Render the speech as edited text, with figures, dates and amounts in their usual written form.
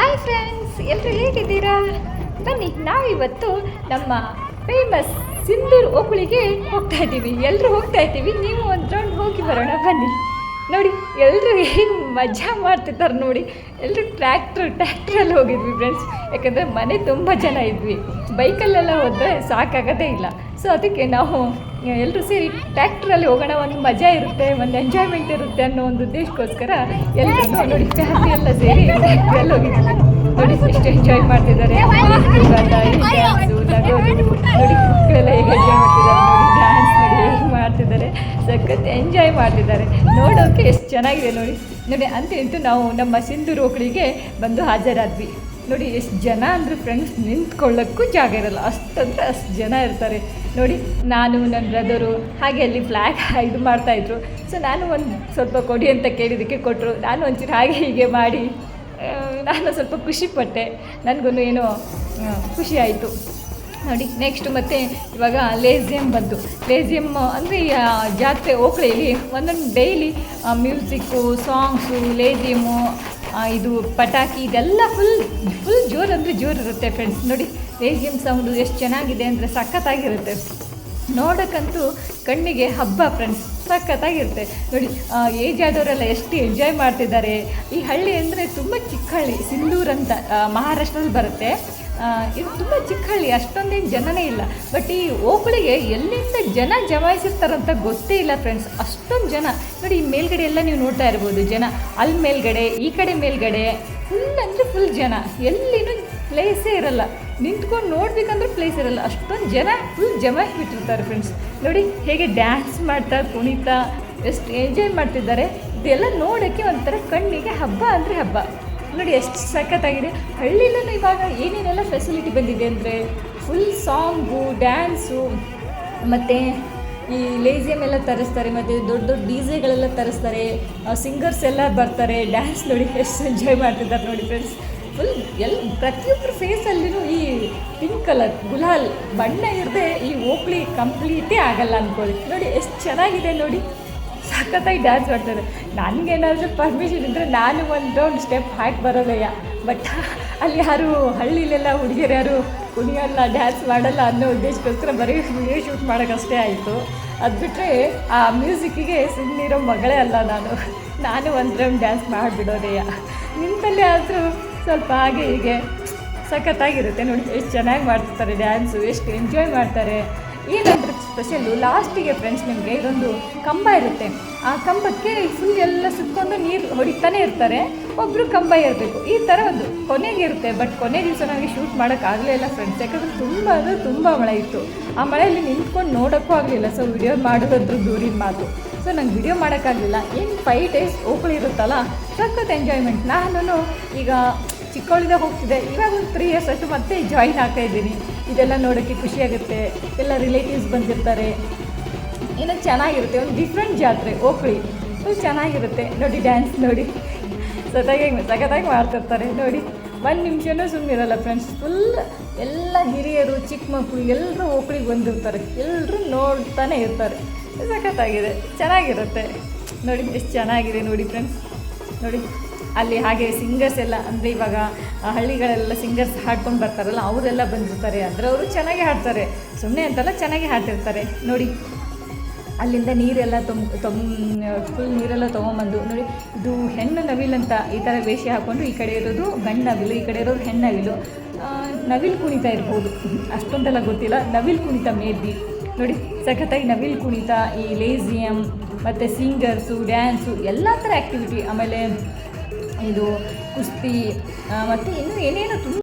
Hi friends, ಎಲ್ಲರೂ ಹೇಗಿದ್ದೀರಾ? ಬನ್ನಿ, ನಾವಿವತ್ತು ನಮ್ಮ ಫೇಮಸ್ ಸಿಂಧೂರು ಓಕುಳಿಗೆ ಹೋಗ್ತಾ ಇದ್ದೀವಿ. ಎಲ್ಲರೂ ಹೋಗ್ತಾ ಇದ್ದೀವಿ, ನೀವು ಒಂದು ರೌಂಡ್ ಹೋಗಿ ಬರೋಣ ಬನ್ನಿ. ನೋಡಿ ಎಲ್ಲರೂ ಹೇಗೆ ಮಜಾ ಮಾಡ್ತಿದ್ದಾರೆ ನೋಡಿ. ಎಲ್ಲರೂ ಟ್ರ್ಯಾಕ್ಟ್ರಲ್ಲಿ ಹೋಗಿದ್ವಿ ಫ್ರೆಂಡ್ಸ್. ಯಾಕಂದರೆ ಮನೆ ತುಂಬ ಜನ ಇದ್ವಿ, ಬೈಕಲ್ಲೆಲ್ಲ ಹೋದರೆ ಸಾಕಾಗೋದೇ ಇಲ್ಲ. ಸೊ ಅದಕ್ಕೆ ನಾವು ಎಲ್ಲರೂ ಸೇರಿ ಟ್ರ್ಯಾಕ್ಟ್ರಲ್ಲಿ ಹೋಗೋಣ, ಒಂದು ಮಜಾ ಇರುತ್ತೆ, ಒಂದು ಎಂಜಾಯ್ಮೆಂಟ್ ಇರುತ್ತೆ ಅನ್ನೋ ಒಂದು ಉದ್ದೇಶಕ್ಕೋಸ್ಕರ ಎಲ್ಲರೂ ನೋಡಿ ಫ್ಯಾಮಿಲಿ ಎಲ್ಲ ಸೇರಿ ಟ್ರ್ಯಾಕ್ಟ್ರಲ್ಲಿ ಹೋಗಿದ್ವಿ. ನೋಡಿ ಎಷ್ಟು ಎಂಜಾಯ್ ಮಾಡ್ತಿದ್ದಾರೆ, ಡ್ಯಾನ್ಸು ನಗೋದು ನೋಡಿ, ಮಕ್ಕಳೆಲ್ಲ ಹೇಗೆ ಎಂಜಾಯ್ ಮಾಡ್ತಿದ್ದಾರೆ ನೋಡಿ, ಡ್ಯಾನ್ಸ್ ನೋಡಿ ಹೇಗೆ ಮಾಡ್ತಿದ್ದಾರೆ, ಸಖತ್ ಎಂಜಾಯ್ ಮಾಡ್ತಿದ್ದಾರೆ. ನೋಡೋಕೆ ಎಷ್ಟು ಚೆನ್ನಾಗಿದೆ ನೋಡಿ. ನೋಡಿ ಅಂತೂ ನಾವು ನಮ್ಮ ಸಿಂಧೂರು ಓಕಳಿಗೆ ಬಂದು ಹಾಜರಾದ್ವಿ. ನೋಡಿ ಎಷ್ಟು ಜನ ಅಂದರೆ ಫ್ರೆಂಡ್ಸ್, ನಿಂತ್ಕೊಳ್ಳೋಕ್ಕೂ ಜಾಗ ಇರಲ್ಲ, ಅಷ್ಟಂದರೆ ಅಷ್ಟು ಜನ ಇರ್ತಾರೆ ನೋಡಿ. ನಾನು ನನ್ನ ಬ್ರದರು ಹಾಗೆ ಅಲ್ಲಿ ಫ್ಲ್ಯಾಗ್ ಇದು ಮಾಡ್ತಾಯಿದ್ರು. ಸೊ ನಾನು ಒಂದು ಸ್ವಲ್ಪ ಕೊಡಿ ಅಂತ ಕೇಳಿದ್ದಕ್ಕೆ ಕೊಟ್ಟರು. ನಾನು ಒಂಚೂರು ಹಾಗೆ ಹೀಗೆ ಮಾಡಿ ನಾನು ಸ್ವಲ್ಪ ಖುಷಿಪಟ್ಟೆ, ನನಗೂ ಏನೋ ಖುಷಿ ಆಯಿತು ನೋಡಿ. ನೆಕ್ಸ್ಟ್ ಮತ್ತು ಇವಾಗ ಲೇಸಿಯಮ್ ಬಂತು. ಲೇಸಿಯಮ್ ಅಂದರೆ ಜಾತ್ರೆ ಓಕಳಿಯಲ್ಲಿ ಒಂದೊಂದು ಡೈಲಿ ಮ್ಯೂಸಿಕ್ಕು, ಸಾಂಗ್ಸು, ಲೇಸಿಯಮ್ಮು, ಇದು ಪಟಾಕಿ, ಇದೆಲ್ಲ ಫುಲ್ ಜೋರು ಅಂದರೆ ಜೋರು ಇರುತ್ತೆ ಫ್ರೆಂಡ್ಸ್. ನೋಡಿ ಲೇಸಿಯಮ್ ಸೌಂಡು ಎಷ್ಟು ಚೆನ್ನಾಗಿದೆ ಅಂದರೆ ಸಖತ್ತಾಗಿರುತ್ತೆ. ನೋಡೋಕ್ಕಂತೂ ಕಣ್ಣಿಗೆ ಹಬ್ಬ ಫ್ರೆಂಡ್ಸ್, ಸಖತ್ತಾಗಿರುತ್ತೆ ನೋಡಿ. ಏಜ್ ಆದವರೆಲ್ಲ ಎಷ್ಟು ಎಂಜಾಯ್ ಮಾಡ್ತಿದ್ದಾರೆ. ಈ ಹಳ್ಳಿ ಅಂದರೆ ತುಂಬ ಚಿಕ್ಕ ಹಳ್ಳಿ, ಸಿಂಧೂರು ಅಂತ ಮಹಾರಾಷ್ಟ್ರದಲ್ಲಿ ಬರುತ್ತೆ. ಇದು ತುಂಬ ಚಿಕ್ಕ ಹಳ್ಳಿ, ಅಷ್ಟೊಂದೇನು ಜನನೇ ಇಲ್ಲ. ಬಟ್ ಈ ಓಕಳಿಗೆ ಎಲ್ಲಿಂದ ಜನ ಜಮಾಯಿಸಿರ್ತಾರಂತ ಗೊತ್ತೇ ಇಲ್ಲ ಫ್ರೆಂಡ್ಸ್, ಅಷ್ಟೊಂದು ಜನ ನೋಡಿ. ಈ ಮೇಲ್ಗಡೆ ಎಲ್ಲ ನೀವು ನೋಡ್ತಾ ಇರ್ಬೋದು ಜನ, ಅಲ್ಲಿ ಮೇಲ್ಗಡೆ ಈ ಕಡೆ ಮೇಲ್ಗಡೆ ಫುಲ್ ಅಂದರೆ ಫುಲ್ ಜನ, ಎಲ್ಲಿನೂ ಪ್ಲೇಸೇ ಇರಲ್ಲ, ನಿಂತ್ಕೊಂಡು ನೋಡ್ಬೇಕಂದ್ರೆ ಪ್ಲೇಸ್ ಇರಲ್ಲ, ಅಷ್ಟೊಂದು ಜನ ಫುಲ್ ಜಮಾಯಿಸ್ಬಿಟ್ಟಿರ್ತಾರೆ ಫ್ರೆಂಡ್ಸ್. ನೋಡಿ ಹೇಗೆ ಡ್ಯಾನ್ಸ್ ಮಾಡ್ತಾ ಕುಣಿತಾ ಎಷ್ಟು ಎಂಜಾಯ್ ಮಾಡ್ತಿದ್ದಾರೆ. ಇದೆಲ್ಲ ನೋಡೋಕ್ಕೆ ಒಂಥರ ಕಣ್ಣಿಗೆ ಹಬ್ಬ ಅಂದರೆ ಹಬ್ಬ ನೋಡಿ, ಎಷ್ಟು ಸಖತ್ತಾಗಿದೆ. ಹಳ್ಳಿಲೂ ಇವಾಗ ಏನೇನೆಲ್ಲ ಫೆಸಿಲಿಟಿ ಬಂದಿದೆ ಅಂದರೆ ಫುಲ್ ಸಾಂಗು, ಡ್ಯಾನ್ಸು, ಮತ್ತು ಈ ಲೇಸಿಯಮ್ ಎಲ್ಲ ತರಿಸ್ತಾರೆ, ಮತ್ತು ದೊಡ್ಡ ದೊಡ್ಡ ಡಿಜೆಗಳೆಲ್ಲ ತರಿಸ್ತಾರೆ, ಸಿಂಗರ್ಸ್ ಎಲ್ಲ ಬರ್ತಾರೆ, ಡ್ಯಾನ್ಸ್ ನೋಡಿ ಎಷ್ಟು ಎಂಜಾಯ್ ಮಾಡ್ತಿದ್ದಾರೆ ನೋಡಿ ಫ್ರೆಂಡ್ಸ್. ಫುಲ್ ಪ್ರತಿಯೊಬ್ಬರ ಫೇಸಲ್ಲಿನೂ ಈ ಪಿಂಕ್ ಕಲರ್ ಗುಲಾಲ್ ಬಣ್ಣ ಇರದೆ ಈ ಓಕಳಿ ಕಂಪ್ಲೀಟೇ ಆಗಲ್ಲ ಅಂದ್ಕೊಳ್ಳಿ. ನೋಡಿ ಎಷ್ಟು ಚೆನ್ನಾಗಿದೆ ನೋಡಿ, ಸಖತ್ತಾಗಿ ಡ್ಯಾನ್ಸ್ ಮಾಡ್ತಾರೆ. ನನಗೇನಾದರೂ ಪರ್ಮಿಷನ್ ಇದ್ದರೆ ನಾನು ಒಂದು ರೌಂಡ್ ಸ್ಟೆಪ್ ಹಾಕಿ ಬರೋದಯ್ಯ. ಬಟ್ ಅಲ್ಲಿ ಯಾರು ಹಳ್ಳಿಲೆಲ್ಲ ಹುಡುಗಿಯರು ಯಾರು ಕುಣಿಯಲ್ಲ, ಡ್ಯಾನ್ಸ್ ಮಾಡಲ್ಲ ಅನ್ನೋ ಉದ್ದೇಶಕ್ಕೋಸ್ಕರ ಬರೀ ವಿಡಿಯೋ ಶೂಟ್ ಮಾಡೋಕ್ಕಷ್ಟೇ ಆಯಿತು. ಅದು ಬಿಟ್ಟರೆ ಆ ಮ್ಯೂಸಿಕ್ಕಿಗೆ ಸುಮ್ಮನಿರೋ ಮಗಳೇ ಅಲ್ಲ ನಾನು ಒಂದು ರೌಂಡ್ ಡ್ಯಾನ್ಸ್ ಮಾಡಿಬಿಡೋದಯ್ಯ. ನಿಂತಲ್ಲೇ ಆದರೂ ಸ್ವಲ್ಪ ಹಾಗೆ ಹೀಗೆ ಸಖತ್ತಾಗಿರುತ್ತೆ ನೋಡಿ. ಎಷ್ಟು ಚೆನ್ನಾಗಿ ಮಾಡ್ತಿರ್ತಾರೆ ಡ್ಯಾನ್ಸು, ಎಷ್ಟು ಎಂಜಾಯ್ ಮಾಡ್ತಾರೆ. ಏನಂದ್ರೆ ಸ್ಪೆಷಲ್ಲು ಲಾಸ್ಟಿಗೆ ಫ್ರೆಂಡ್ಸ್, ನಿಮಗೆ ಇದೊಂದು ಕಂಬ ಇರುತ್ತೆ, ಆ ಕಂಬಕ್ಕೆ ಫುಲ್ ಎಲ್ಲ ಸುತ್ತಕೊಂಡು ನೀರು ಹೊಡಿತಾನೆ ಇರ್ತಾರೆ, ಒಬ್ಬರು ಕಂಬ ಇರಬೇಕು, ಈ ಥರ ಒಂದು ಕೊನೆಗೆ ಇರುತ್ತೆ. ಬಟ್ ಕೊನೆ ದಿವಸ ನನಗೆ ಶೂಟ್ ಮಾಡೋಕ್ಕಾಗಲೇ ಇಲ್ಲ ಫ್ರೆಂಡ್ಸ್, ಯಾಕಂದರೆ ತುಂಬ ಮಳೆ ಇತ್ತು. ಆ ಮಳೆಯಲ್ಲಿ ನಿಂತ್ಕೊಂಡು ನೋಡೋಕ್ಕೂ ಆಗಲಿಲ್ಲ. ಸೊ ವಿಡಿಯೋ ಮಾಡೋದಾದ್ರೂ ದೂರಿನ ಮಾತು. ಸೊ ನಂಗೆ ವಿಡಿಯೋ ಮಾಡೋಕ್ಕಾಗಲಿಲ್ಲ. ಏನು 5 days ಓಕಳಿ ಇರುತ್ತಲ್ಲ, ಸಖತ್ ಎಂಜಾಯ್ಮೆಂಟ್. ನಾನು ಈಗ ಚಿಕ್ಕವಳಿದಾಗ ಹೋಗ್ತಿದ್ದೆ, ಇವಾಗ ಒಂದು 3 years ಆಯಿತು ಮತ್ತೆ ಜಾಯಿನ್ ಆಗ್ತಾಯಿದ್ದೀನಿ. ಇದೆಲ್ಲ ನೋಡೋಕ್ಕೆ ಖುಷಿಯಾಗುತ್ತೆ, ಎಲ್ಲ ರಿಲೇಟಿವ್ಸ್ ಬಂದಿರ್ತಾರೆ, ಏನೋ ಚೆನ್ನಾಗಿರುತ್ತೆ. ಒಂದು ಡಿಫ್ರೆಂಟ್ ಜಾತ್ರೆ ಓಕಳಿ, ಫುಲ್ ಚೆನ್ನಾಗಿರುತ್ತೆ ನೋಡಿ. ಡ್ಯಾನ್ಸ್ ನೋಡಿ ಸಖತ್ತಾಗಿ ಮಾಡ್ತಿರ್ತಾರೆ ನೋಡಿ. 1 ನಿಮಿಷನೂ ಸುಮ್ಮನಿರಲ್ಲ ಫ್ರೆಂಡ್ಸ್. ಫುಲ್ ಎಲ್ಲ ಹಿರಿಯರು, ಚಿಕ್ಕ ಮಕ್ಕಳು ಎಲ್ಲರೂ ಓಕಳಿಗೆ ಬಂದಿರ್ತಾರೆ, ಎಲ್ಲರೂ ನೋಡ್ತಾನೆ ಇರ್ತಾರೆ. ಸಖತ್ತಾಗಿದೆ, ಚೆನ್ನಾಗಿರುತ್ತೆ ನೋಡಿ. ಎಷ್ಟು ಚೆನ್ನಾಗಿದೆ ನೋಡಿ ಫ್ರೆಂಡ್ಸ್. ನೋಡಿ ಅಲ್ಲಿ ಹಾಗೆ ಸಿಂಗರ್ಸ್ ಎಲ್ಲ, ಅಂದರೆ ಇವಾಗ ಹಳ್ಳಿಗಳೆಲ್ಲ ಸಿಂಗರ್ಸ್ ಹಾಡ್ಕೊಂಡು ಬರ್ತಾರಲ್ಲ, ಅವರೆಲ್ಲ ಬಂದಿರ್ತಾರೆ. ಅಂದರೆ ಅವರು ಚೆನ್ನಾಗಿ ಹಾಡ್ತಾರೆ, ಸುಮ್ಮನೆ ಅಂತಲ್ಲ, ಚೆನ್ನಾಗಿ ಹಾಡ್ತಿರ್ತಾರೆ ನೋಡಿ. ಅಲ್ಲಿಂದ ನೀರೆಲ್ಲ ಫುಲ್ ನೀರೆಲ್ಲ ತೊಗೊಂಬಂದು ನೋಡಿ. ಇದು ಹೆಣ್ಣು ನವಿಲು ಅಂತ ಈ ಥರ ವೇಷ ಹಾಕ್ಕೊಂಡು, ಈ ಕಡೆ ಇರೋದು ಗಂಡು ನವಿಲು, ಈ ಕಡೆ ಇರೋದು ಹೆಣ್ಣು ನವಿಲು. ನವಿಲು ಕುಣಿತ ಇರ್ಬೋದು, ಅಷ್ಟೊಂದೆಲ್ಲ ಗೊತ್ತಿಲ್ಲ. ನವಿಲು ಕುಣಿತ ಮೇಬಿ ನೋಡಿ, ಸಖತ್ತಾಗಿ ನವಿಲು ಕುಣಿತ, ಈ ಲೇಸಿಯಮ್ ಮತ್ತು ಸಿಂಗರ್ಸು, ಡ್ಯಾನ್ಸು, ಎಲ್ಲ ಥರ ಆ್ಯಕ್ಟಿವಿಟಿ. ಆಮೇಲೆ ಇದು ಕುಸ್ತಿ ಮತ್ತು ಇನ್ನೂ ಏನೇನೋ ತುಂಬ